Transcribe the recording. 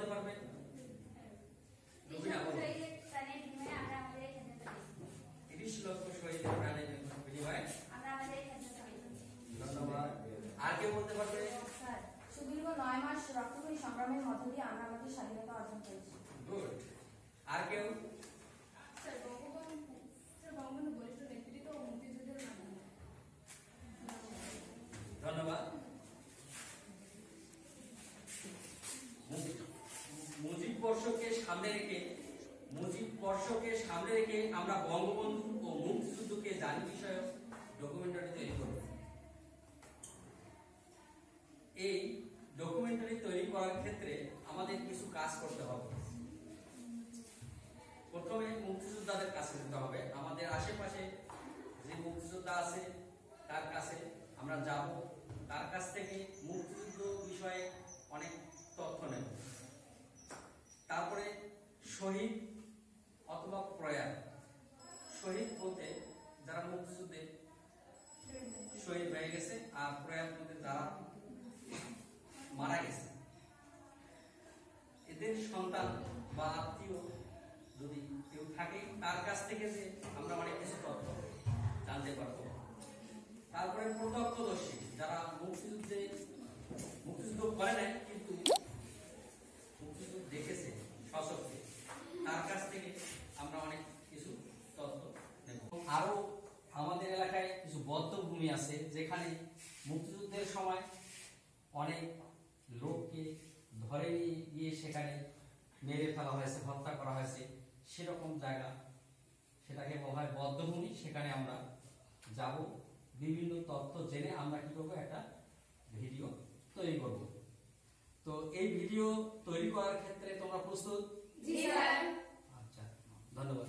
বলতে পারবে? রুবিনা বলো। 30 লক্ষ শহীদের প্রাণের বিনিময়ে ধন্যবাদ। আর কেউ বলতে পারবে? সুদীর্ঘ 9 মাস রক্তক্ষয়ী সংগ্রামের মধ্য দিয়ে আমরা আমাদের স্বাধীনতা অর্জন করেছি। গুড। আর কেউ? বঙ্গবন্ধু বলিষ্ঠ নেতৃত্ব ও মুক্তিযুদ্ধের মাধ্যমে। ধন্যবাদ। মুজিব বর্ষকে সামনে রেখে আমরা বঙ্গবন্ধু ও মুক্তিযুদ্ধকে জানি বিষয়ক ডকুমেন্টারি তৈরি করব। এই ডকুমেন্টারি তৈরি করার ক্ষেত্রে আমাদের কিছু কাজ করতে হবে। প্রথমে মুক্তিযোদ্ধাদের কাছে যেতে হবে। আমাদের আশেপাশে যে মুক্তিযোদ্ধা আছে তার কাছে আমরা যাব, তার কাছ থেকে মুক্তিযুদ্ধ বিষয়ে অনেক তথ্য নেব। তারপরে শহীদ অথবা প্রয়াত, শহীদ বলতে যারা মুক্তিযুদ্ধে শহীদ হয়ে গেছে, আর প্রয়াত বলতে যারা মারা গেছে, এদের সন্তান বা আত্মীয় যদি কেউ থাকে তার কাছ থেকে যে আমরা অনেক কিছু তথ্য জানতে পারবো। তারপরে প্রত্যক্ষদর্শী যারা মুক্তিযুদ্ধ করে নাই কিন্তু মুক্তিযুদ্ধ দেখেছে সশস্ত্রে, তার কাছ থেকে আমরা অনেক কিছু তথ্য নেব। আরো আমাদের এলাকায় কিছু বদ্ধভূমি আছে যেখানে মুক্তিযুদ্ধের সময় অনেক লোককে ধরে নিয়ে গিয়ে সেখানে মেরে ফেলা হয়েছে, হত্যা করা হয়েছে, সেরকম জায়গা, সেটাকে বলা হয় বদ্ধভূমি। সেখানে আমরা যাব, বিভিন্ন তথ্য জেনে আমরা কি করবো, একটা ভিডিও তৈরি করব। তো এই ভিডিও তৈরি করার ক্ষেত্রে তোমরা প্রস্তুত? জি স্যার। আচ্ছা, ধন্যবাদ।